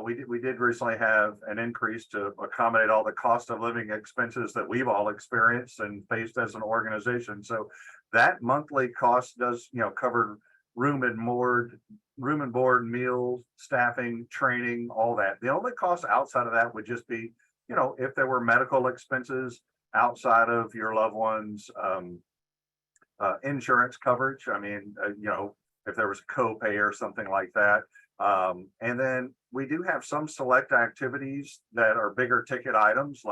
we did recently have an increase to accommodate all the cost of living expenses that we've all experienced and faced as an organization. So that monthly cost does, cover room and board, meals, staffing, training, all that. The only cost outside of that would just be, if there were medical expenses outside of your loved one's insurance coverage. I mean, if there was a copay or something like that. And then we do have some select activities that are bigger ticket items,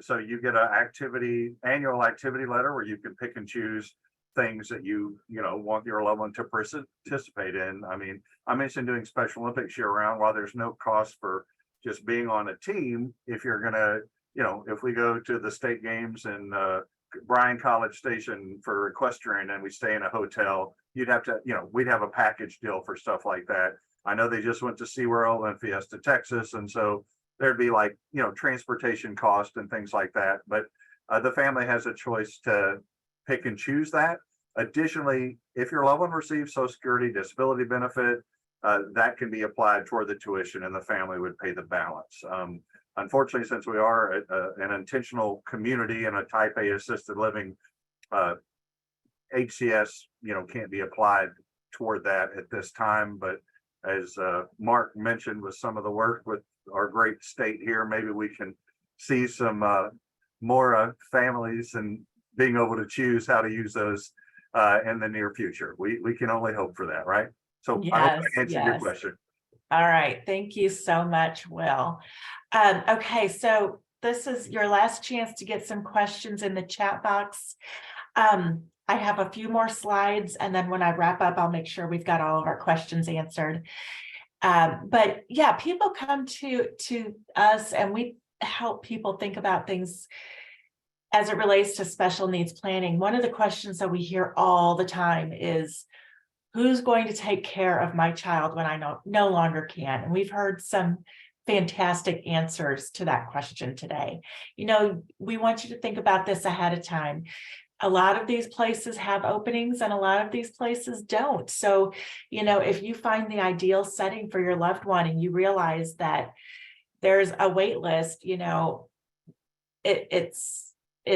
so you get an annual activity letter where you can pick and choose things that you want your loved one to participate in. I mean, I mentioned doing Special Olympics year round. While there's no cost for just being on a team, if you're gonna, if we go to the state games in Bryan College Station for equestrian and we stay in a hotel, you'd have to, we'd have a package deal for stuff like that. I know they just went to SeaWorld and Fiesta, Texas, and so there'd be transportation cost and things like that. But the family has a choice to pick and choose that. Additionally, if your loved one receives Social Security disability benefit, that can be applied toward the tuition and the family would pay the balance. Unfortunately, since we are an intentional community and a type A assisted living, HCS, can't be applied toward that at this time. But as Mark mentioned, with some of the work with our great state here, maybe we can see some more families and being able to choose how to use those in the near future. We can only hope for that, right? So I hope I answered your question. All right. Thank you so much, Will. Okay, so this is your last chance to get some questions in the chat box. I have a few more slides, and then when I wrap up, I'll make sure we've got all of our questions answered. But yeah, people come to us and we help people think about things as it relates to special needs planning, one of the questions that we hear all the time is, who's going to take care of my child when I no longer can? And we've heard some fantastic answers to that question today. You know, we want you to think about this ahead of time. A lot of these places have openings and a lot of these places don't. So, you know, if you find the ideal setting for your loved one and you realize that there's a wait list, you know, it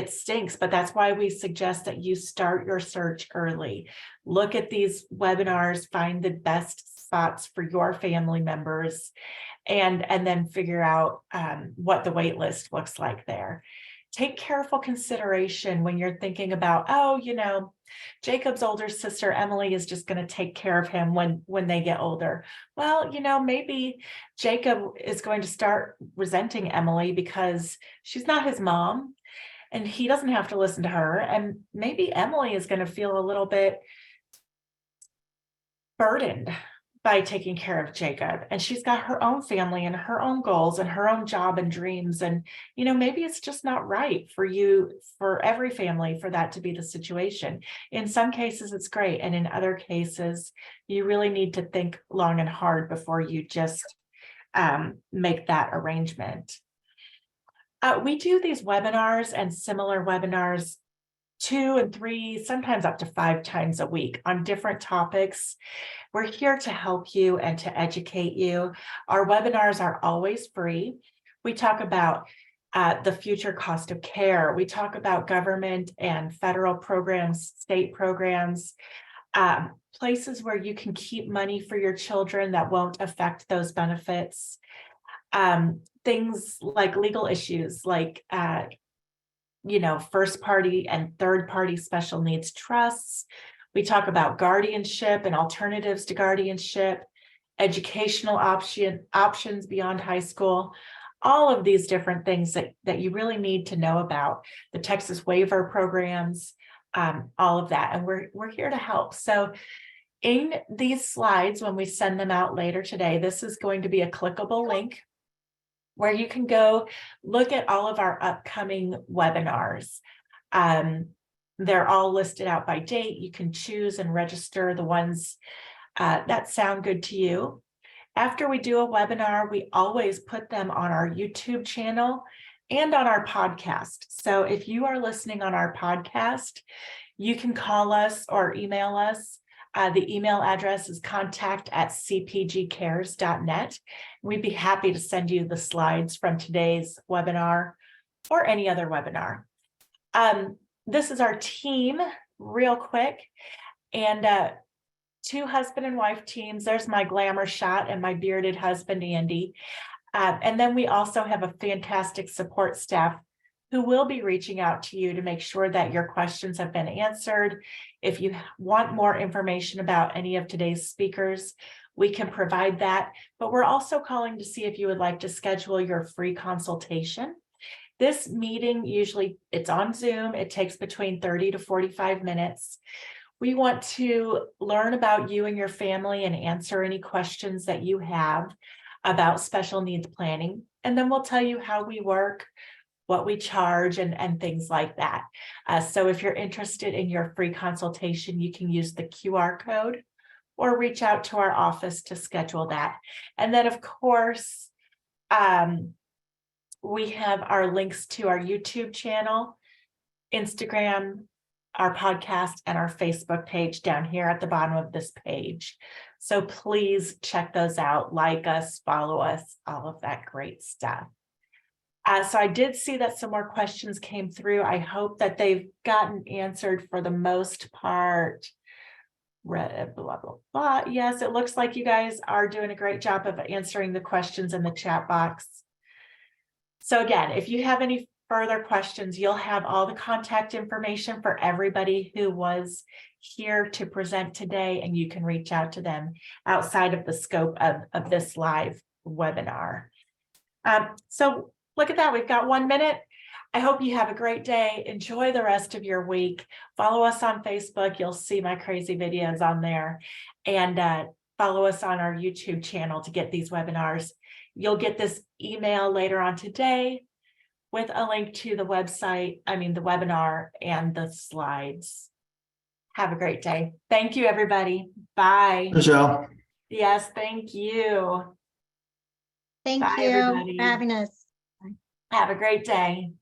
stinks, but that's why we suggest that you start your search early. Look at these webinars, find the best spots for your family members, and then figure out what the wait list looks like there. Take careful consideration when you're thinking about, oh, you know, Jacob's older sister, Emily, is just going to take care of him when they get older. Well, you know, maybe Jacob is going to start resenting Emily because she's not his mom and he doesn't have to listen to her. And maybe Emily is going to feel a little bit burdened by taking care of Jacob, and she's got her own family and her own goals and her own job and dreams. And, you know, maybe it's just not right for you, for every family, for that to be the situation. In some cases, it's great. And in other cases, you really need to think long and hard before you just make that arrangement. We do these webinars and similar webinars 2 and 3, sometimes up to 5 times a week on different topics. We're here to help you and to educate you. Our webinars are always free. We talk about the future cost of care. We talk about government and federal programs, state programs, places where you can keep money for your children that won't affect those benefits. Things like legal issues, like you know, first party and third party special needs trusts. We talk about guardianship and alternatives to guardianship, educational options beyond high school, all of these different things that you really need to know about, the Texas waiver programs, all of that. And we're here to help. So in these slides, when we send them out later today, this is going to be a clickable link where you can go look at all of our upcoming webinars. They're all listed out by date. You can choose and register the ones that sound good to you. After we do a webinar, we always put them on our YouTube channel and on our podcast. So if you are listening on our podcast, you can call us or email us. The email address is contact@cpgcares.net. We'd be happy to send you the slides from today's webinar or any other webinar. This is our team real quick. And 2 husband and wife teams. There's my glamour shot and my bearded husband, Andy. And then we also have a fantastic support staff who will be reaching out to you to make sure that your questions have been answered. If you want more information about any of today's speakers, we can provide that. But we're also calling to see if you would like to schedule your free consultation. This meeting, usually it's on Zoom. It takes between 30 to 45 minutes. We want to learn about you and your family and answer any questions that you have about special needs planning. And then we'll tell you how we work, what we charge, and things like that. So if you're interested in your free consultation, you can use the QR code or reach out to our office to schedule that. And then, of course, we have our links to our YouTube channel, Instagram, our podcast, and our Facebook page down here at the bottom of this page. So please check those out, like us, follow us, all of that great stuff. So I did see that some more questions came through. I hope that they've gotten answered for the most part. Blah, blah, blah. Yes, it looks like you guys are doing a great job of answering the questions in the chat box. So again, if you have any further questions, you'll have all the contact information for everybody who was here to present today, and you can reach out to them outside of the scope of this live webinar. So look at that, we've got 1 minute. I hope you have a great day. Enjoy the rest of your week. Follow us on Facebook. You'll see my crazy videos on there. And follow us on our YouTube channel to get these webinars. You'll get this email later on today with a link to the website, the webinar and the slides. Have a great day. Thank you, everybody. Bye. Michelle. Yes, thank you. Thank Bye, you everybody. for having us. Have a great day.